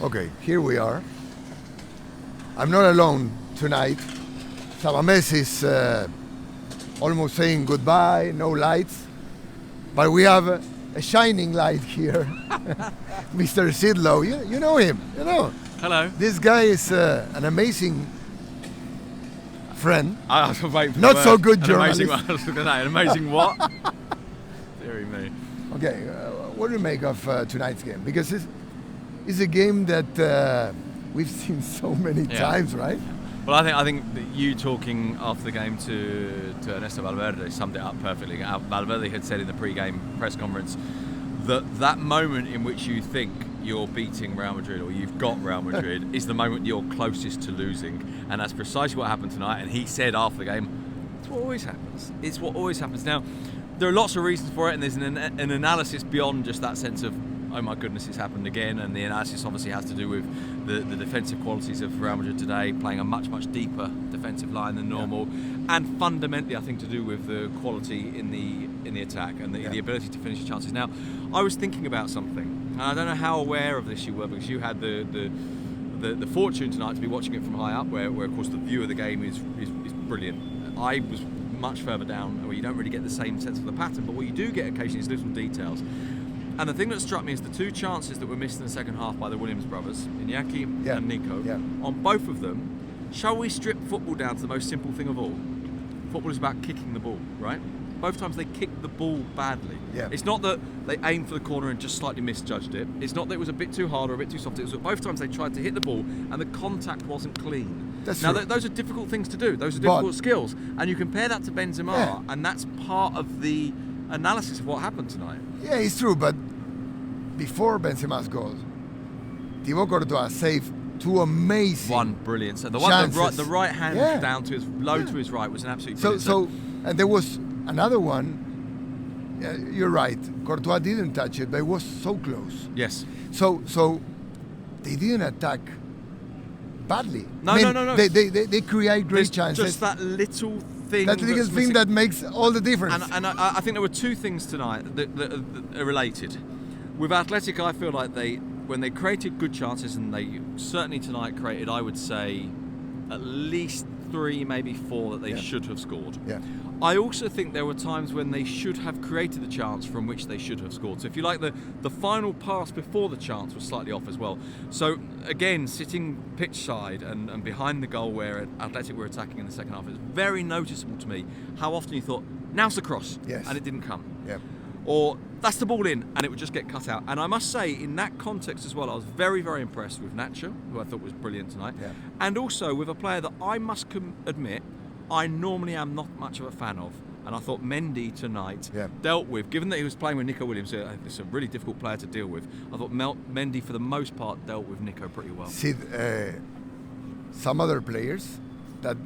Okay, here we are. I'm not alone tonight. San Mames is almost saying goodbye, no lights. But we have a shining light here. Mr. Sid Lowe, you know him, you know. Hello. This guy is an amazing friend. I was waiting for Not the so word. good An journalist. amazing, I was going to say, an amazing what? Deary me. Okay, what do you make of tonight's game? Because it's a game that we've seen so many times, right? Well, I think that you talking after the game to Ernesto Valverde summed it up perfectly. Valverde had said in the pre-game press conference that moment in which you think you're beating Real Madrid or you've got Real Madrid is the moment you're closest to losing, and that's precisely what happened tonight. And he said after the game, it's what always happens. It's what always happens. Now, there are lots of reasons for it, and there's an analysis beyond just that sense of, oh my goodness, it's happened again. And the analysis obviously has to do with the defensive qualities of Real Madrid today, playing a much, much deeper defensive line than normal, and fundamentally I think to do with the quality in the attack and the ability to finish the chances. Now, I was thinking about something, and I don't know how aware of this you were, because you had the fortune tonight to be watching it from high up, where of course the view of the game is brilliant. I was much further down, where you don't really get the same sense of the pattern, but what you do get occasionally is little details. And the thing that struck me is the two chances that were missed in the second half by the Williams brothers, Iñaki and Nico. Yeah. On both of them, shall we strip football down to the most simple thing of all? Football is about kicking the ball, right? Both times they kicked the ball badly. Yeah. It's not that they aimed for the corner and just slightly misjudged it. It's not that it was a bit too hard or a bit too soft. It was that both times they tried to hit the ball and the contact wasn't clean. That's now, those are difficult things to do. Those are difficult skills. And you compare that to Benzema, and that's part of the analysis of what happened tonight. Yeah, it's true, but before Benzema's goal, Thibaut Courtois saved two amazing one brilliant. So the one the right hand down to his low to his right was an absolute brilliant. So and there was another one. You're right. Courtois didn't touch it, but it was so close. Yes. So they didn't attack badly. No. They create great chances. Just that little thing. That little thing that makes all the difference. And I think there were two things tonight that are related. With Athletic, I feel like when they created good chances, and they certainly tonight created, I would say, at least 3, maybe 4 that they should have scored. Yeah. I also think there were times when they should have created the chance from which they should have scored. So if you like, the final pass before the chance was slightly off as well. So again, sitting pitch side and behind the goal where Athletic were attacking in the second half, it was very noticeable to me how often you thought, now's the cross, and it didn't come. Yeah. Or that's the ball in, and it would just get cut out. And I must say, in that context as well, I was very, very impressed with Nacho, who I thought was brilliant tonight, and also with a player that I must admit I normally am not much of a fan of. And I thought Mendy tonight dealt with, given that he was playing with Nico Williams, it's a really difficult player to deal with. I thought Mendy, for the most part, dealt with Nico pretty well. See, some other players that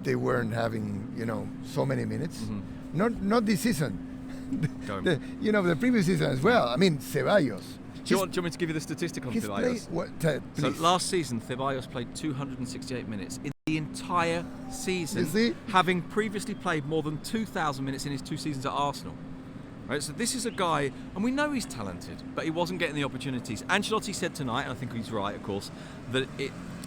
they weren't having, so many minutes. Mm-hmm. Not this season. The previous season as well. I mean, Ceballos. Do you want me to give you the statistic on Ceballos? So last season, Ceballos played 268 minutes in the entire season, having previously played more than 2,000 minutes in his 2 seasons at Arsenal. Right, so this is a guy, and we know he's talented, but he wasn't getting the opportunities. Ancelotti said tonight, and I think he's right, of course, that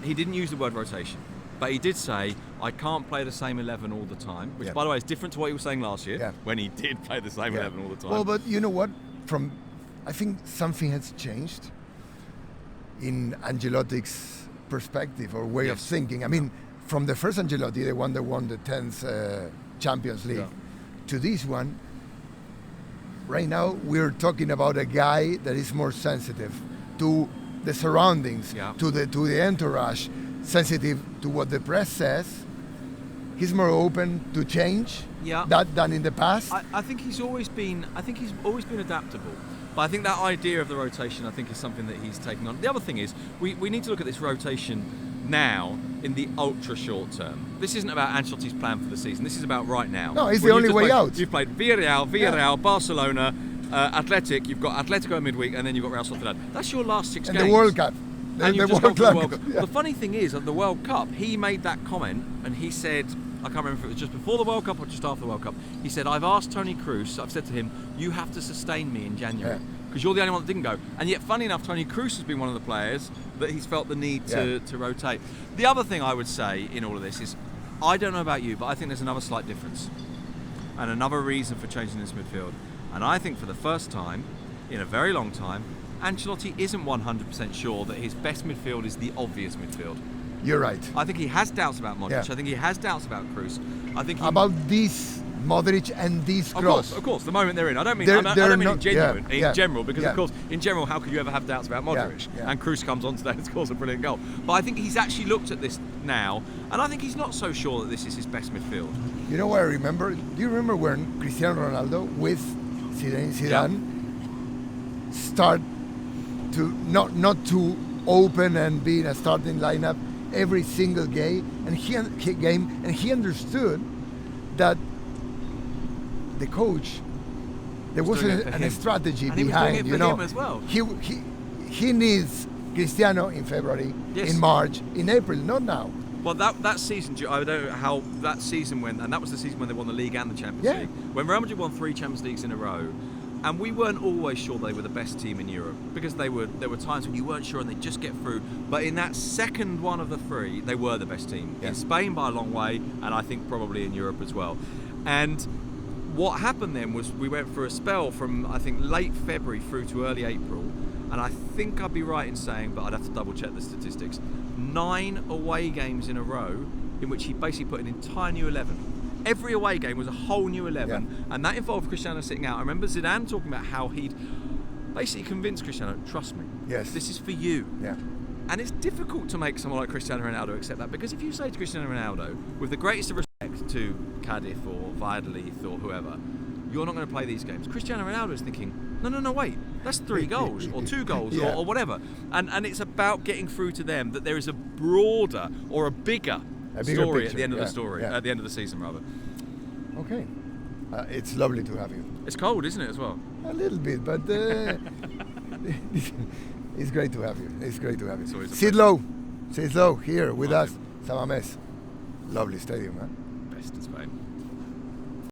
he didn't use the word rotation. But he did say, I can't play the same 11 all the time, which, by the way, is different to what he was saying last year, when he did play the same 11 all the time. Well, but you know what? I think something has changed in Ancelotti's perspective or way of thinking. I mean, from the first Ancelotti, the one that won the 10th Champions League, to this one, right now we're talking about a guy that is more sensitive to the surroundings, to the entourage, sensitive to what the press says. He's more open to change than in the past. I think he's always been adaptable. But I think that idea of the rotation, I think, is something that he's taken on. The other thing is, we need to look at this rotation now in the ultra short term. This isn't about Ancelotti's plan for the season. This is about right now. No, it's the only way out. You've played Villarreal, Barcelona, Athletic. You've got Atletico midweek, and then you've got Real Sociedad. That's your last 6 games. And the World Cup. And you've just gone for the World Cup. The funny thing is, at the World Cup, he made that comment, and he said, I can't remember if it was just before the World Cup or just after the World Cup, he said, I've asked Toni Kroos, I've said to him, you have to sustain me in January. because you're the only one that didn't go. And yet, funny enough, Toni Kroos has been one of the players that he's felt the need to rotate. The other thing I would say in all of this is, I don't know about you, but I think there's another slight difference and another reason for changing this midfield. And I think for the first time in a very long time, Ancelotti isn't 100% sure that his best midfield is the obvious midfield. You're right. I think he has doubts about Modric. I think he has doubts about Kroos. I think about this Modric and this Kroos. Of course. The moment they're in. I don't mean in general, because of course, in general, how could you ever have doubts about Modric? And Kroos comes on today and scores a brilliant goal. But I think he's actually looked at this now, and I think he's not so sure that this is his best midfield. You know what I remember? Do you remember when Cristiano Ronaldo with Zidane start to not to open and be in a starting lineup every single game, and he understood that the coach, there was a strategy and behind. He was doing it for him as well. He needs Cristiano in February, in March, in April, not now. Well, that season, I don't know how that season went, and that was the season when they won the league and the Champions League. When Real Madrid won 3 Champions Leagues in a row, and we weren't always sure they were the best team in Europe, because there were times when you weren't sure and they'd just get through. But in that second one of the 3, they were the best team. In Spain by a long way, and I think probably in Europe as well. And what happened then was we went for a spell from, I think, late February through to early April, and I think I'd be right in saying, but I'd have to double check the statistics, 9 away games in a row in which he basically put an entire new 11. Every away game was a whole new 11, and that involved Cristiano sitting out. I remember Zidane talking about how he'd basically convinced Cristiano, trust me, this is for you. And it's difficult to make someone like Cristiano Ronaldo accept that, because if you say to Cristiano Ronaldo, with the greatest of respect to Cadiz or Valladolid or whoever, you're not going to play these games, Cristiano Ronaldo is thinking, no, wait, that's 3 goals or 2 goals or whatever. And it's about getting through to them that there is a broader or a bigger story picture, at the end of the story, at the end of the season rather. Okay. It's lovely to have you. It's cold, isn't it, as well? A little bit, but it's great to have you. It's great to have you. Sid Lowe here with us, San Mames. Lovely stadium, huh?